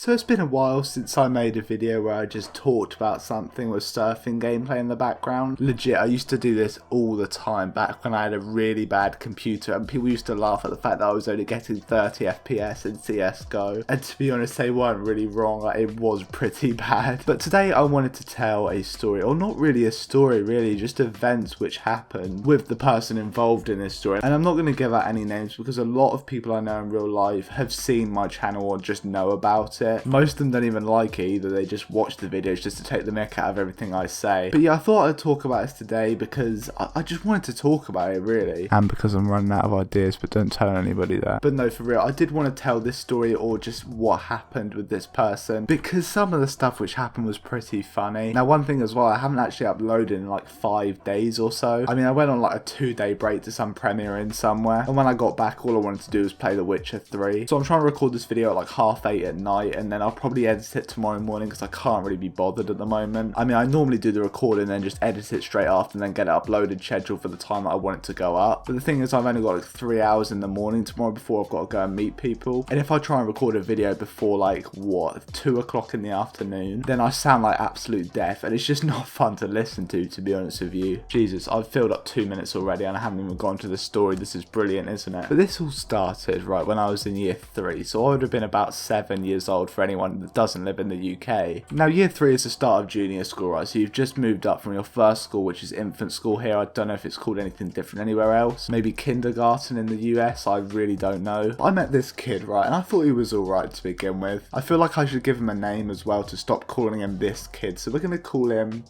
So it's been a while since I made a video where I just talked about something with surfing gameplay in the background. Legit, I used to do this all the time back when I had a really bad computer, and people used to laugh at the fact that I was only getting 30 FPS in CSGO. And to be honest, they weren't really wrong, like, it was pretty bad. But today I wanted to tell a story, or not really a story really, just events which happened with the person involved in this story. And I'm not going to give out any names because a lot of people I know in real life have seen my channel or just know about it. Most of them don't even like it either, they just watch the videos just to take the mick out of everything I say. But yeah, I thought I'd talk about this today because I just wanted to talk about it really. And because I'm running out of ideas, but don't tell anybody that. But no, for real, I did want to tell this story or just what happened with this person because some of the stuff which happened was pretty funny. Now one thing as well, I haven't actually uploaded in like 5 days or so. I mean, I went on like a 2-day break to some premiering somewhere, and when I got back all I wanted to do was play The Witcher 3. So I'm trying to record this video at like 8:30 at night, and then I'll probably edit it tomorrow morning because I can't really be bothered at the moment. I mean, I normally do the recording and then just edit it straight after and then get it uploaded scheduled for the time that I want it to go up. But the thing is, I've only got like 3 hours in the morning tomorrow before I've got to go and meet people. And if I try and record a video before like, what, 2 o'clock in the afternoon, then I sound like absolute death, and it's just not fun to listen to be honest with you. Jesus, I've filled up 2 minutes already and I haven't even gone to the story. This is brilliant, isn't it? But this all started, right, when I was in year 3. So I would have been about 7 years old for anyone that doesn't live in the UK. Now year 3 is the start of junior school, right? So you've just moved up from your first school, which is infant school here. I don't know if it's called anything different anywhere else. Maybe kindergarten in the US, I really don't know. I met this kid, right, and I thought he was alright to begin with. I feel like I should give him a name as well to stop calling him this kid. So we're gonna call him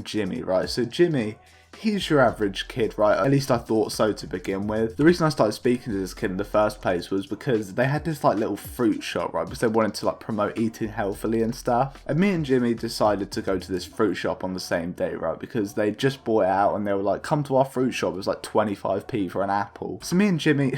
Jimmy, right? So Jimmy, he's your average kid, right? At least I thought so to begin with. The reason I started speaking to this kid in the first place was because they had this like little fruit shop, right? Because they wanted to like promote eating healthily and stuff. And me and Jimmy decided to go to this fruit shop on the same day, right? Because they just bought it out and they were like, come to our fruit shop. It was like 25p for an apple. So me and Jimmy...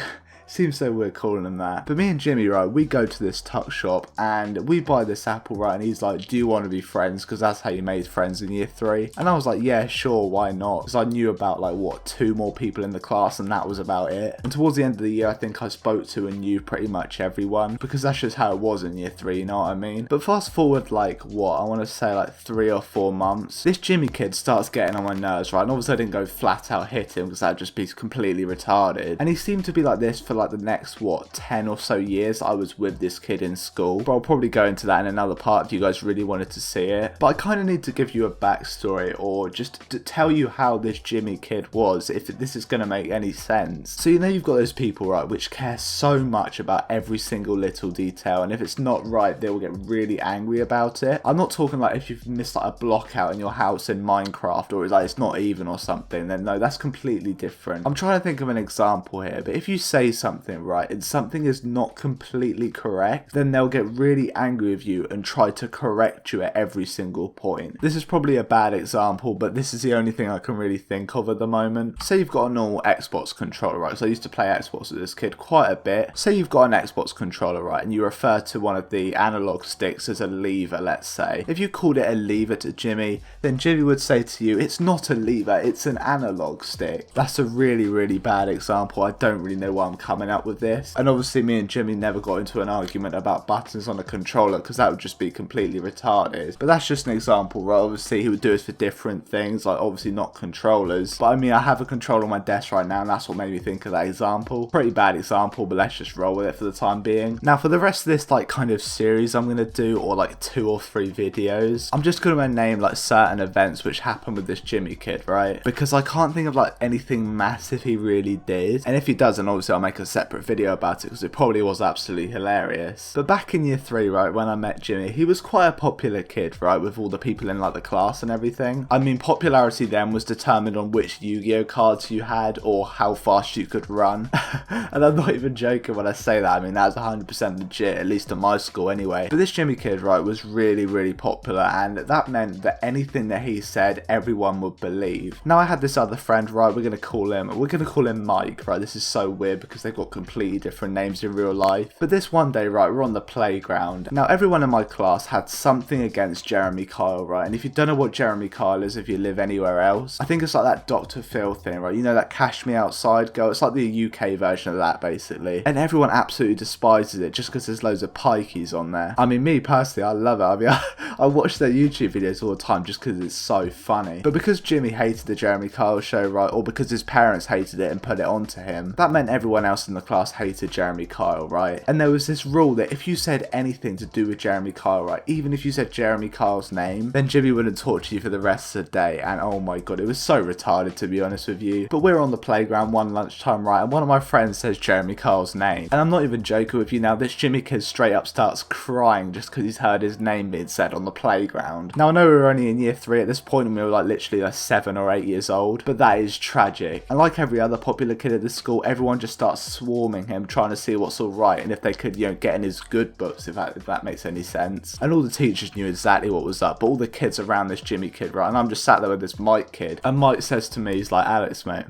Seems so weird calling him that. But me and Jimmy, right, we go to this tuck shop and we buy this apple, right, and he's like, do you want to be friends? Because that's how you made friends in year 3. And I was like, yeah, sure, why not? Because I knew about like, what, 2 more people in the class and that was about it. And towards the end of the year, I think I spoke to and knew pretty much everyone because that's just how it was in year 3, you know what I mean? But fast forward like, what, I want to say like 3 or 4 months, this Jimmy kid starts getting on my nerves, right? And obviously I didn't go flat out hit him because that'd just be completely retarded. And he seemed to be like this for like the next, what, 10 or so years I was with this kid in school. But I'll probably go into that in another part if you guys really wanted to see it. But I kind of need to give you a backstory or just to tell you how this Jimmy kid was, if this is going to make any sense. So you know you've got those people, right, which care so much about every single little detail, and if it's not right they will get really angry about it. I'm not talking like if you've missed like a block out in your house in Minecraft or it's like it's not even or something, then no, that's completely different. I'm trying to think of an example here, but if you say something, right, and something is not completely correct, then they'll get really angry with you and try to correct you at every single point. This is probably a bad example, but this is the only thing I can really think of at the moment. Say you've got a normal Xbox controller, right? So I used to play Xbox with this kid quite a bit. Say you've got an Xbox controller, right, and you refer to one of the analog sticks as a lever, let's say. If you called it a lever to Jimmy, then Jimmy would say to you, it's not a lever, it's an analog stick. That's a really, really bad example. I don't really know why I'm coming up with this. And obviously me and Jimmy never got into an argument about buttons on a controller because that would just be completely retarded. But that's just an example, right? Obviously he would do this for different things, like obviously not controllers. But I mean, I have a controller on my desk right now and that's what made me think of that example. Pretty bad example, but let's just roll with it for the time being. Now for the rest of this like kind of series I'm going to do, or like 2 or 3 videos, I'm just going to name like certain events which happened with this Jimmy kid, right? Because I can't think of like anything massive he really did. And if he does, then obviously I'll make a separate video about it because it probably was absolutely hilarious. But back in year 3, right, when I met Jimmy, he was quite a popular kid, right, with all the people in like the class and everything. I mean, popularity then was determined on which Yu-Gi-Oh cards you had or how fast you could run. And I'm not even joking when I say that. I mean, that's 100% legit, at least at my school anyway. But this Jimmy kid, right, was really, really popular, and that meant that anything that he said, everyone would believe. Now I had this other friend, right, we're gonna call him Mike, right? This is so weird because they got completely different names in real life. But this one day, right, we're on the playground. Now, everyone in my class had something against Jeremy Kyle, right? And if you don't know what Jeremy Kyle is, if you live anywhere else, I think it's like that Dr. Phil thing, right? You know, that Cash Me Outside girl? It's like the UK version of that, basically. And everyone absolutely despises it just because there's loads of pikeys on there. I mean, me personally, I love it. I mean, I watch their YouTube videos all the time just because it's so funny. But because Jimmy hated the Jeremy Kyle show, right, or because his parents hated it and put it onto him, that meant everyone else in the class hated Jeremy Kyle, right? And there was this rule that if you said anything to do with Jeremy Kyle, right, even if you said Jeremy Kyle's name, then Jimmy wouldn't torture you for the rest of the day. And oh my god, it was so retarded, to be honest with you. But we're on the playground one lunchtime, right, and one of my friends says Jeremy Kyle's name. And I'm not even joking with you now, this Jimmy kid straight up starts crying just because he's heard his name being said on the playground. Now, I know we were only in year 3 at this point, and we were like literally like 7 or 8 years old, but that is tragic. And like every other popular kid at this school, everyone just starts swarming him, trying to see what's alright and if they could, you know, get in his good books, if that makes any sense. And all the teachers knew exactly what was up, but all the kids around this Jimmy kid, right, and I'm just sat there with this Mike kid, and Mike says to me, he's like, Alex, mate,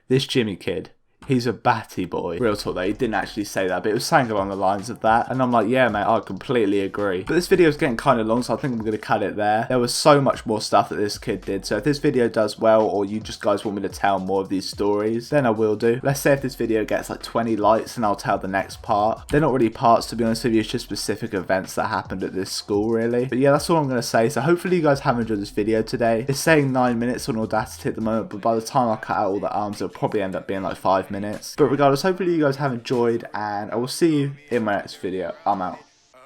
this Jimmy kid, he's a batty boy. Real talk though, he didn't actually say that, but it was something along the lines of that. And I'm like, yeah, mate, I completely agree. But this video is getting kind of long, so I think I'm going to cut it there. There was so much more stuff that this kid did. So if this video does well, or you just guys want me to tell more of these stories, then I will do. Let's say if this video gets like 20 likes, and I'll tell the next part. They're not really parts, to be honest with you. It's just specific events that happened at this school, really. But yeah, that's all I'm going to say. So hopefully you guys have enjoyed this video today. It's saying 9 minutes on Audacity at the moment, but by the time I cut out all the arms, it'll probably end up being like 5 minutes. But regardless, hopefully you guys have enjoyed, and I will see you in my next video. I'm out.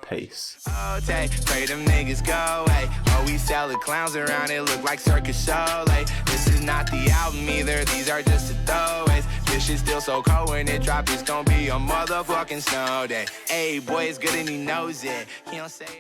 Peace. Pray them niggas go, hey. Oh, we sell the clowns around, it look like circus show, like. This is not the album either, these are just the throwaways. This shit's still so cold when it drop, it's gonna be a motherfucking snow day. Hey, boy, it's good and he knows it. He don't say it.